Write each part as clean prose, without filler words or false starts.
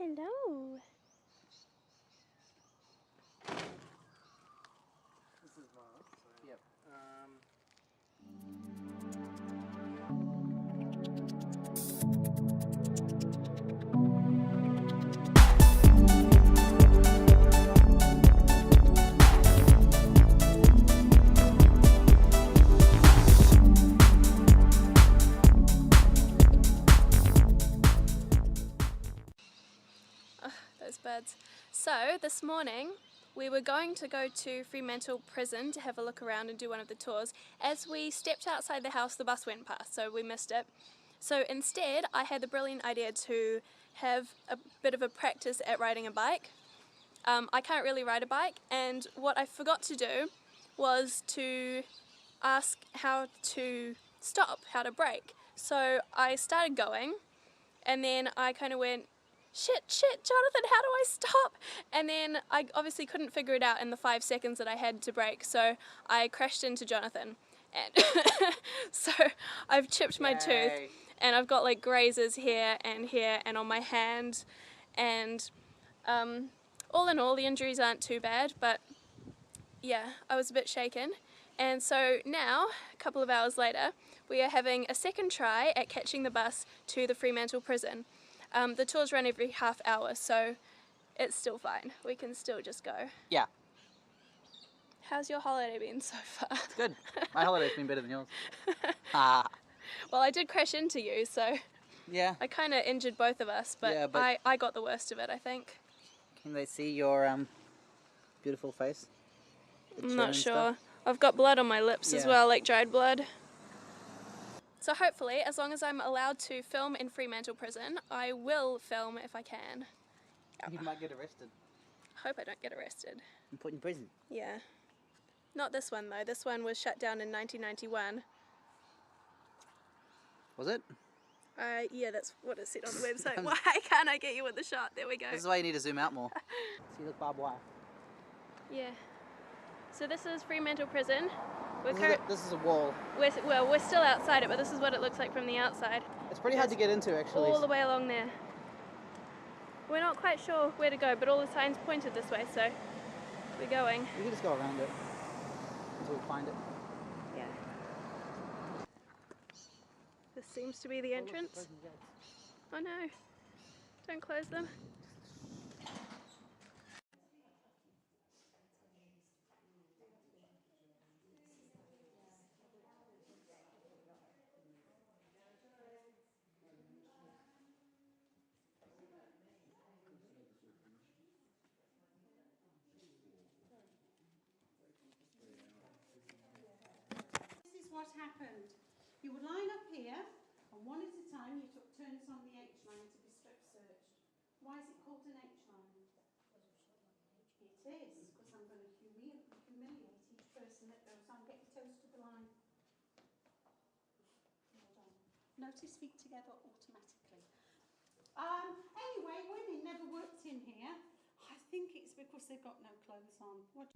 Hello. This is Mars. So Yep. Those birds. So this morning we were going to go to Fremantle Prison to have a look around and do one of the tours. As we stepped outside the house, the bus went past, so we missed it. So instead I had the brilliant idea to have a bit of a practice at riding a bike. I can't really ride a bike, and what I forgot to do was to ask how to stop, how to brake. So I started going, and then I kind of went, shit, Jonathan, how do I stop? And then I obviously couldn't figure it out in the 5 seconds that I had to brake, so I crashed into Jonathan. And so I've chipped my tooth, and I've got like grazes here and on my hand, and all in all the injuries aren't too bad, but yeah, I was a bit shaken. And so now, a couple of hours later, we are having a second try at catching the bus to the Fremantle Prison. The tours run every half hour, so it's still fine. We can still just go. Yeah. How's your holiday been so far? It's good. My holiday's been better than yours. Well, I did crash into you, so Yeah. I kind of injured both of us, but, Yeah, but I got the worst of it, I think. Can they see your beautiful face? The I'm chin not and sure. stuff? I've got blood on my lips as Yeah. well, like dried blood. So hopefully, as long as I'm allowed to film in Fremantle Prison, I will film if I can. You might get arrested Hope I don't get arrested. and put in prison. Yeah. Not this one though. This one was shut down in 1991. Was it? Yeah, that's what it said on the website. Why can't I get you with the shot? There we go. This is why you need to zoom out more. See the barbed wire. Yeah. So this is Fremantle Prison. This is a wall. We're still outside it, but this is what it looks like from the outside. It's pretty hard to get into, actually. All the way along there. We're not quite sure where to go, but all the signs pointed this way, so we're going. You can just go around it until we find it. Yeah. This seems to be the entrance. Oh no. Don't close them. What happened? You would line up here, and one at a time you took turns on the H line to be strip searched. Why is it called an H line? It is, because I'm going to humiliate each person that goes on. Get your toes to the line. Hold on. Notice feet together automatically. Anyway, women never worked in here. I think it's because they've got no clothes on. What?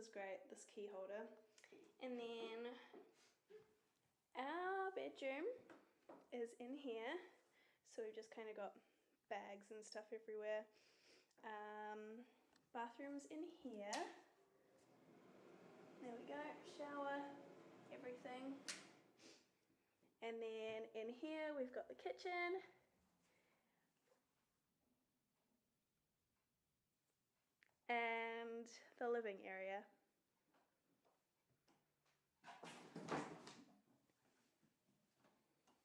is great, this key holder. And then our bedroom is in here, so we've just kind of got bags and stuff everywhere. Bathroom's in here. There we go, shower, everything. And then in here we've got the kitchen. And the living area.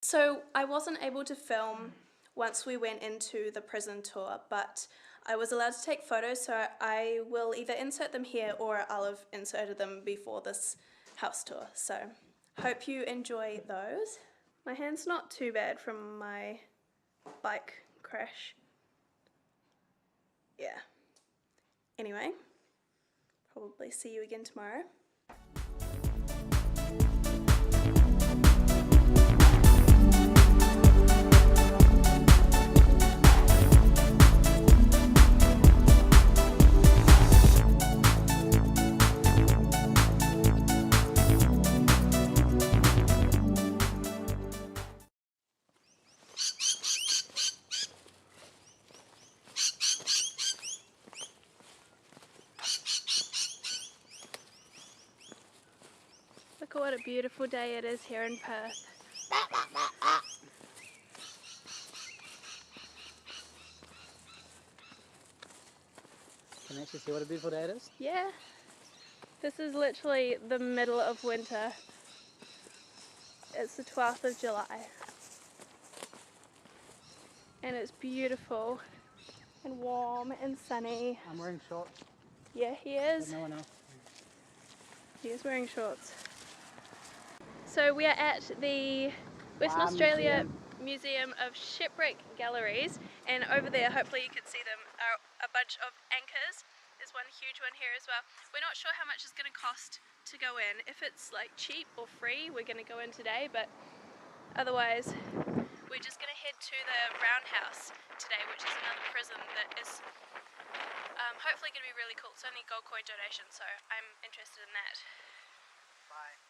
So I wasn't able to film once we went into the prison tour, but I was allowed to take photos, so I will either insert them here or I'll have inserted them before this house tour. So hope you enjoy those. My hand's not too bad from my bike crash. Yeah. Anyway, probably see you again tomorrow. Look at what a beautiful day it is here in Perth. Can you actually see what a beautiful day it is? Yeah, this is literally the middle of winter. It's the 12th of July. And it's beautiful and warm and sunny. I'm wearing shorts, Yeah, he but is. no one else. He is wearing shorts. So we are at the Western Wow, Australia Museum of Shipwreck Galleries, and over there, hopefully you can see them, are a bunch of anchors. There's one huge one here as well. We're not sure how much it's going to cost to go in. If it's like cheap or free, we're going to go in today, but otherwise we're just going to head to the roundhouse today, which is another prison that is hopefully going to be really cool. It's only gold coin donation, so I'm interested in that. Bye.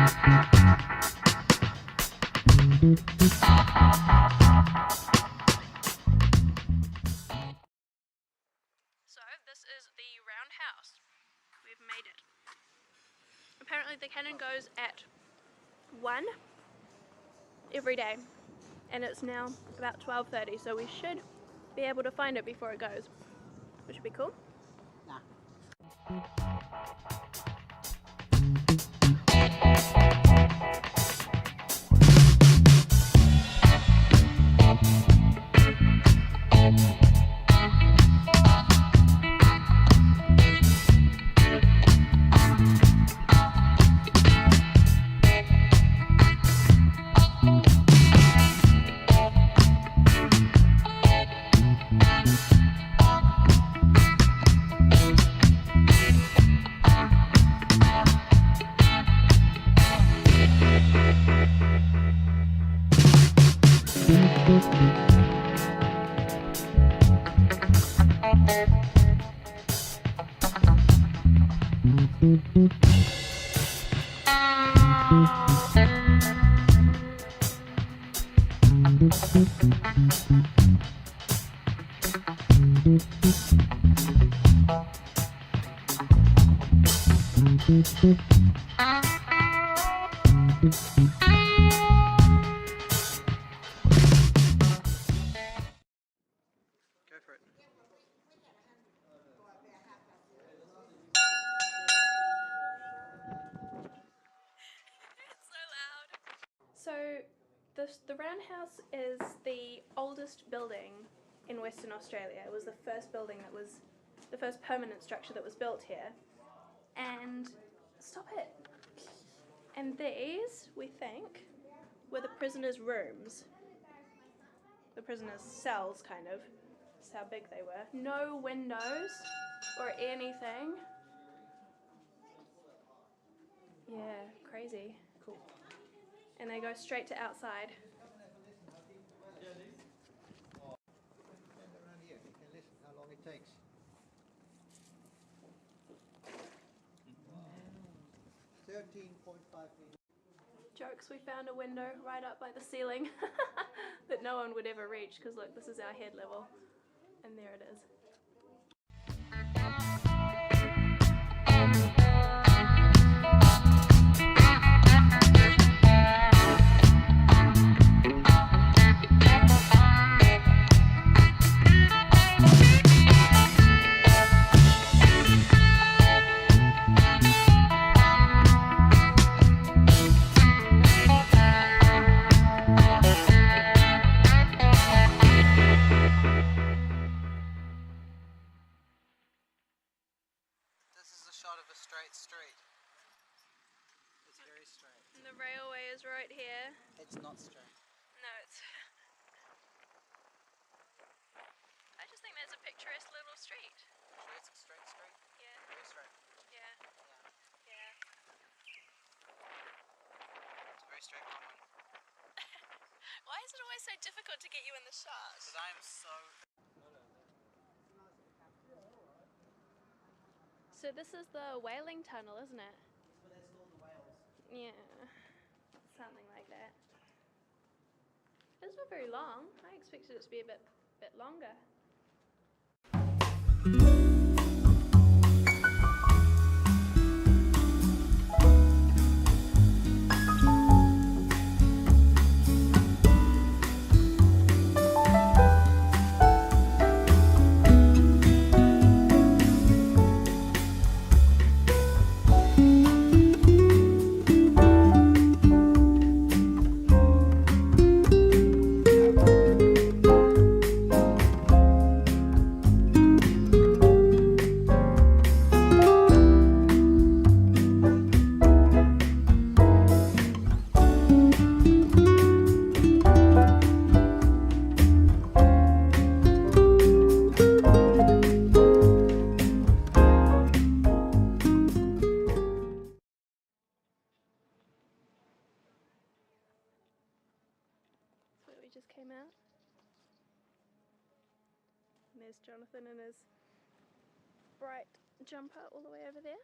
So this is the round house. We've made it. Apparently the cannon goes at 1 every day, and it's now about 12:30, so we should be able to find it before it goes, which would be cool. Nah. Go for it. So loud. So the roundhouse is the oldest building in Western Australia. It was the first building that was the first permanent structure that was built here. And stop it. And these, we think, were the prisoners' rooms. The prisoners' cells, kind of. That's how big they were. No windows or anything. Yeah, crazy. Cool. And they go straight to outside. Around here, you can listen how long it takes. Wow. 13.5 meters. Jokes, we found a window right up by the ceiling that no one would ever reach, because look, this is our head level. And there it is. This is a shot of a straight street. It's very straight. And the railway is right here. It's not straight. No, it's... I just think that's a picturesque little street. It's a straight street. Yeah, Very straight. yeah, yeah. It's a very straight one. Why is it always so difficult to get you in the shot? Because I am so... So this is the whaling tunnel, isn't it? But that's called the whales. Yeah, something like that. It's not very long. I expected it to be a bit longer. Just came out. And there's Jonathan in his bright jumper all the way over there.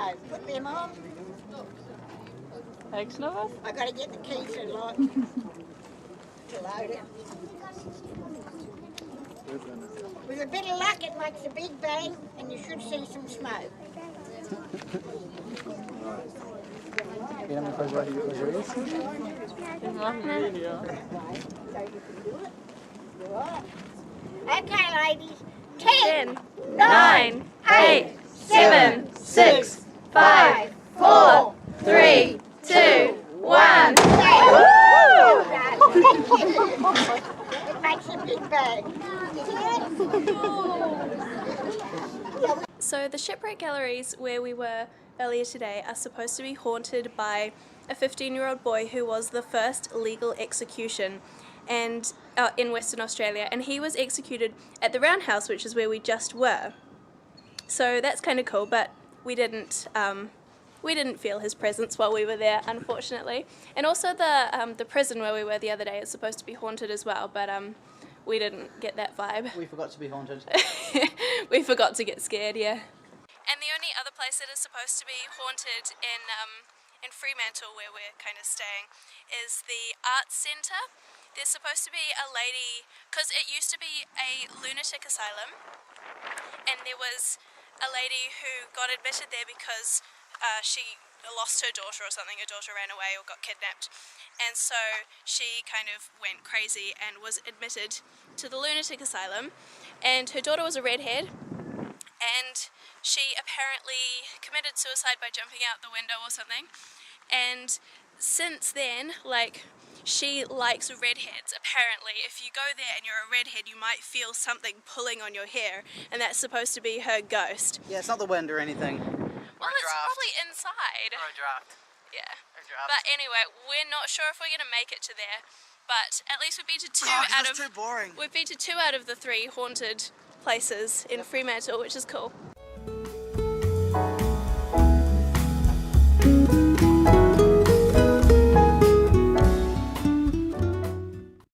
So put them on. Thanks, Nova. I got to get the key to load it. With a bit of luck, it makes a big bang, and you should see some smoke. Okay, ladies. 10, 9, 8, 7, 6, 5, 4, 3, 2, 1. It makes a big bang. So the Shipwreck Galleries where we were earlier today are supposed to be haunted by a 15-year-old boy who was the first legal execution and in Western Australia, and he was executed at the Roundhouse, which is where we just were. So that's kind of cool, but we didn't feel his presence while we were there, unfortunately. And also the prison where we were the other day is supposed to be haunted as well, but we didn't get that vibe. We forgot to be haunted. We forgot to get scared, yeah. And the only other place that is supposed to be haunted in Fremantle, where we're kind of staying, is the Arts Centre. There's supposed to be a lady, because it used to be a lunatic asylum, and there was a lady who got admitted there because she lost her daughter or something. Her daughter ran away or got kidnapped, and so she kind of went crazy and was admitted to the lunatic asylum, and her daughter was a redhead, and she apparently committed suicide by jumping out the window or something. And since then, like, she likes redheads. Apparently, if you go there and you're a redhead, you might feel something pulling on your hair, and that's supposed to be her ghost. Yeah, it's not the wind or anything. Well, it's probably inside. Or a draft. Yeah. Or a draft. But anyway, we're not sure if we're going to make it to there, but at least we've been to That's too boring. We've been to 2 out of the 3 haunted places in Fremantle, which is cool.